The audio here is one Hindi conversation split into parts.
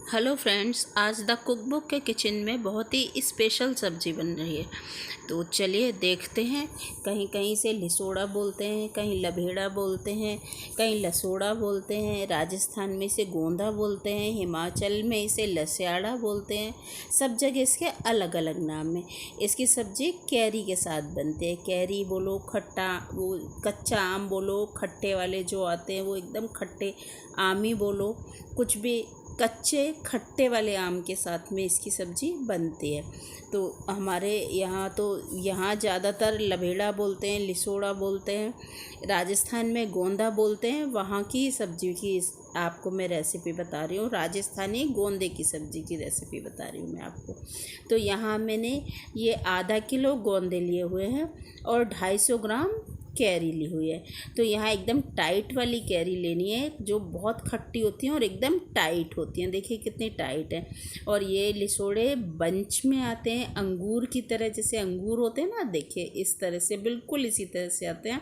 हेलो फ्रेंड्स, आज द कुकबुक के किचन में बहुत ही स्पेशल सब्ज़ी बन रही है। तो चलिए देखते हैं। कहीं कहीं से लिसोड़ा बोलते हैं, कहीं लभेड़ा बोलते हैं, कहीं लसोड़ा बोलते हैं, राजस्थान में इसे गोंदा बोलते हैं, हिमाचल में इसे लस्याड़ा बोलते हैं। सब जगह इसके अलग अलग नाम हैं। इसकी सब्ज़ी कैरी के साथ बनती है। कैरी बोलो, खट्टा वो कच्चा आम बोलो, खट्टे वाले जो आते हैं वो एकदम खट्टे आम ही बोलो, कुछ भी कच्चे खट्टे वाले आम के साथ में इसकी सब्ज़ी बनती है। तो हमारे यहाँ ज़्यादातर लभेड़ा बोलते हैं, लिसोड़ा बोलते हैं। राजस्थान में गोंदा बोलते हैं। वहाँ की सब्ज़ी की आपको मैं रेसिपी बता रही हूँ। राजस्थानी गोंदे की सब्ज़ी की रेसिपी बता रही हूँ मैं आपको। तो यहाँ मैंने ये आधा किलो गोंदे लिए हुए हैं और 250 ग्राम कैरी ली हुई है। तो यहाँ एकदम टाइट वाली कैरी लेनी है जो बहुत खट्टी होती हैं और एकदम टाइट होती हैं। देखिए कितनी टाइट है। और ये लिसोड़े बंच में आते हैं, अंगूर की तरह। जैसे अंगूर होते हैं ना, देखिए इस तरह से, बिल्कुल इसी तरह से आते हैं।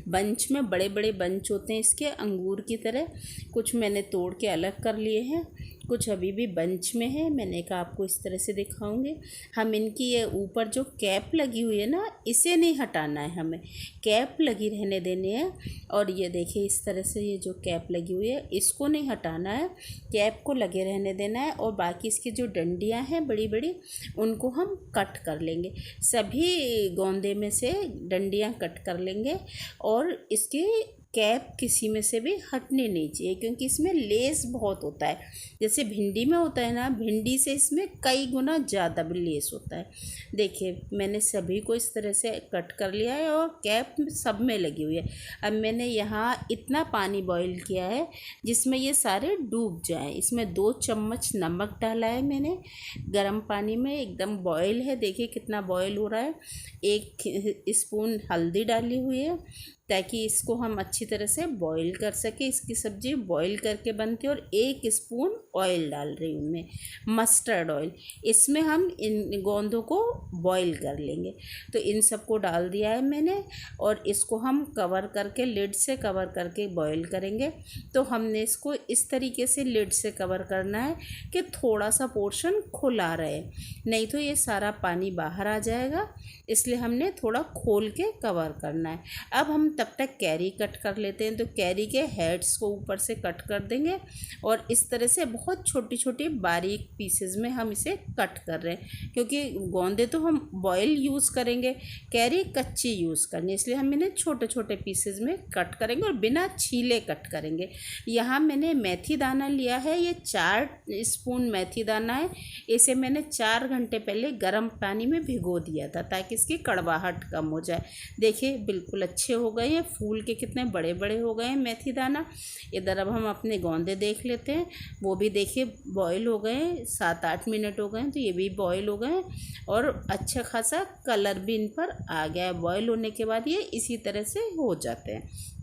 बंच में बड़े बड़े बंच होते हैं इसके, अंगूर की तरह। कुछ मैंने तोड़ के अलग कर लिए हैं, कुछ अभी भी बंच में है। मैंने कहा आपको इस तरह से दिखाऊंगे। हम इनकी ये ऊपर जो कैप लगी हुई है ना, इसे नहीं हटाना है, हमें कैप लगी रहने देनी है। और ये देखिए इस तरह से, ये जो कैप लगी हुई है इसको नहीं हटाना है, कैप को लगे रहने देना है। और बाकी इसकी जो डंडियां हैं बड़ी बड़ी, उनको हम कट कर लेंगे। सभी गोंदे में से डंडियां कट कर लेंगे। और इसकी कैप किसी में से भी हटनी नहीं चाहिए, क्योंकि इसमें लेस बहुत होता है। जैसे भिंडी में होता है ना, भिंडी से इसमें कई गुना ज़्यादा भी लेस होता है। देखिए मैंने सभी को इस तरह से कट कर लिया है और कैप सब में लगी हुई है। अब मैंने यहाँ इतना पानी बॉईल किया है जिसमें ये सारे डूब जाएं। इसमें 2 चम्मच नमक डाला है मैंने गर्म पानी में, एकदम बॉईल है। देखिए कितना बॉईल हो रहा है। 1 स्पून हल्दी डाली हुई है ताकि इसको हम अच्छी तरह से बॉईल कर सके। इसकी सब्ज़ी बॉईल करके बनती है। और 1 स्पून ऑयल डाल रही हूँ मैं, मस्टर्ड ऑयल। इसमें हम इन गोंदों को बॉईल कर लेंगे। तो इन सबको डाल दिया है मैंने और इसको हम कवर करके, लिड से कवर करके बॉईल करेंगे। तो हमने इसको इस तरीके से लिड से कवर करना है कि थोड़ा सा पोर्शन खुला रहे, नहीं तो ये सारा पानी बाहर आ जाएगा। इसलिए हमने थोड़ा खोल के कवर करना है। अब हम तब तक कैरी कट कर लेते हैं। तो कैरी के हेड्स को ऊपर से कट कर देंगे और इस तरह से बहुत छोटी छोटी बारीक पीसेस में हम इसे कट कर रहे हैं, क्योंकि गोंदे तो हम बॉयल यूज़ करेंगे, कैरी कच्ची यूज़ करनी, इसलिए हम इन्हें छोटे छोटे पीसेस में कट करेंगे और बिना छीले कट करेंगे। यहाँ मैंने मेथी दाना लिया है, ये 4 स्पून मेथी दाना है। इसे मैंने 4 घंटे पहले गर्म पानी में भिगो दिया था ताकि इसकी कड़वाहट कम हो जाए। देखिए बिल्कुल अच्छे हो गए हैं, फूल के कितने बड़े बड़े हो गए हैं मेथी दाना। इधर अब हम अपने गोंदे देख लेते हैं। वो भी देखिए बॉईल हो गए हैं, 7-8 मिनट हो गए हैं। तो ये भी बॉईल हो गए हैं और अच्छा खासा कलर भी इन पर आ गया है। बॉईल होने के बाद ये इसी तरह से हो जाते हैं।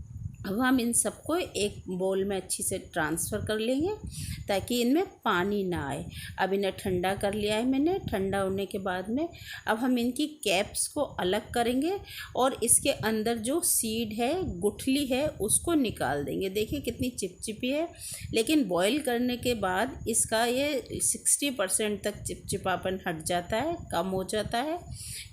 अब हम इन सबको एक बोल में अच्छी से ट्रांसफ़र कर लेंगे ताकि इनमें पानी ना आए। अब इन्हें ठंडा कर लिया है मैंने। ठंडा होने के बाद में अब हम इनकी कैप्स को अलग करेंगे और इसके अंदर जो सीड है, गुठली है, उसको निकाल देंगे। देखिए कितनी चिपचिपी है, लेकिन बॉईल करने के बाद इसका ये 60% तक चिपचिपापन हट जाता है, कम हो जाता है,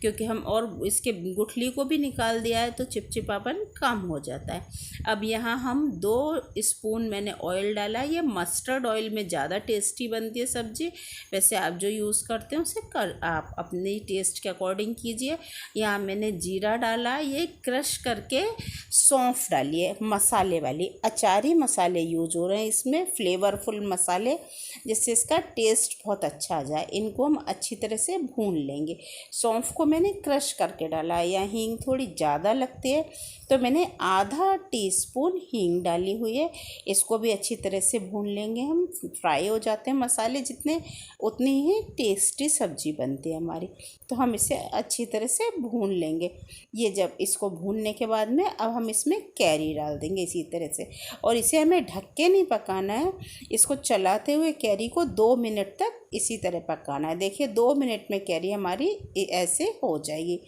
क्योंकि हम और इसके गुठली को भी निकाल दिया है तो चिपचिपापन कम हो जाता है। अब यहाँ हम 2 स्पून मैंने ऑयल डाला। ये मस्टर्ड ऑयल में ज़्यादा टेस्टी बनती है सब्ज़ी। वैसे आप जो यूज़ करते हैं उसे आप अपने टेस्ट के अकॉर्डिंग कीजिए। यहाँ मैंने जीरा डाला, ये क्रश करके सौंफ डाली है, मसाले वाली। अचारी मसाले यूज हो रहे हैं इसमें, फ्लेवरफुल मसाले, जिससे इसका टेस्ट बहुत अच्छा आ जाए। इनको हम अच्छी तरह से भून लेंगे। सौंफ को मैंने क्रश करके डाला है। या हींग थोड़ी ज़्यादा लगती है तो मैंने आधा टीस्पून हींग डाली हुई है। इसको भी अच्छी तरह से भून लेंगे हम। फ्राई हो जाते हैं मसाले जितने, उतनी ही टेस्टी सब्ज़ी बनती है हमारी। तो हम इसे अच्छी तरह से भून लेंगे। ये जब इसको भूनने के बाद में अब हम इसमें कैरी डाल देंगे इसी तरह से। और इसे हमें ढक के नहीं पकाना है, इसको चलाते हुए कैरी को 2 मिनट तक इसी तरह पकाना है। देखिए 2 मिनट में कैरी हमारी ऐसे हो जाएगी।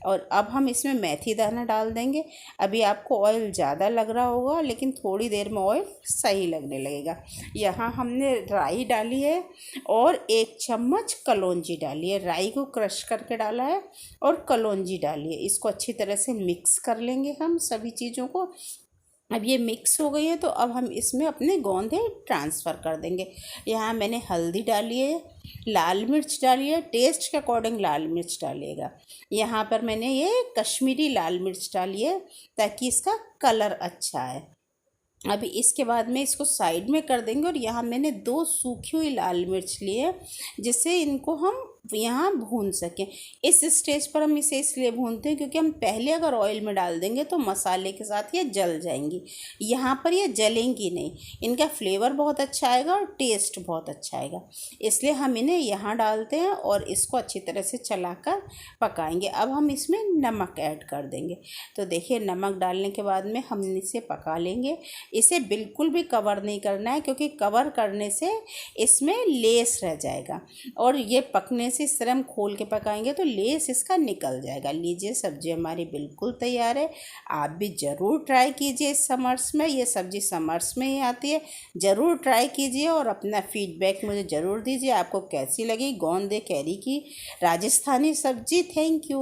और अब हम इसमें मेथी दाना डाल देंगे। अभी आपको ऑयल ज़्यादा लग रहा होगा, लेकिन थोड़ी देर में ऑयल सही लगने लगेगा। यहाँ हमने राई डाली है और 1 चम्मच कलौंजी डाली है। राई को क्रश करके डाला है और कलौंजी डाली है। इसको अच्छी तरह से मिक्स कर लेंगे हम सभी चीज़ों को। अब ये मिक्स हो गई है तो अब हम इसमें अपने गोंदे ट्रांसफ़र कर देंगे। यहाँ मैंने हल्दी डाली है, लाल मिर्च डाली है, टेस्ट के अकॉर्डिंग लाल मिर्च डालिएगा। यहाँ पर मैंने ये कश्मीरी लाल मिर्च डाली है ताकि इसका कलर अच्छा है। अभी इसके बाद में इसको साइड में कर देंगे। और यहाँ मैंने 2 सूखी हुई लाल मिर्च लिए जिससे इनको हम यहाँ भून सकें। इस स्टेज पर हम इसे इसलिए भूनते हैं क्योंकि हम पहले अगर ऑयल में डाल देंगे तो मसाले के साथ ये जल जाएंगी। यहाँ पर ये जलेंगी नहीं, इनका फ्लेवर बहुत अच्छा आएगा और टेस्ट बहुत अच्छा आएगा, इसलिए हम इन्हें यहाँ डालते हैं और इसको अच्छी तरह से चलाकर पकाएंगे। अब हम इसमें नमक ऐड कर देंगे। तो देखिए नमक डालने के बाद में हम इसे पका लेंगे। इसे बिल्कुल भी कवर नहीं करना है क्योंकि कवर करने से इसमें लेस रह जाएगा और ये पकने से इस तरह हम खोल के पकाएंगे तो लेस इसका निकल जाएगा। लीजिए सब्ज़ी हमारी बिल्कुल तैयार है। आप भी ज़रूर ट्राई कीजिए इस समर्स में, ये सब्ज़ी समर्स में ही आती है। ज़रूर ट्राई कीजिए और अपना फीडबैक मुझे ज़रूर दीजिए आपको कैसी लगी गोंदे कैरी की राजस्थानी सब्ज़ी। Thank you.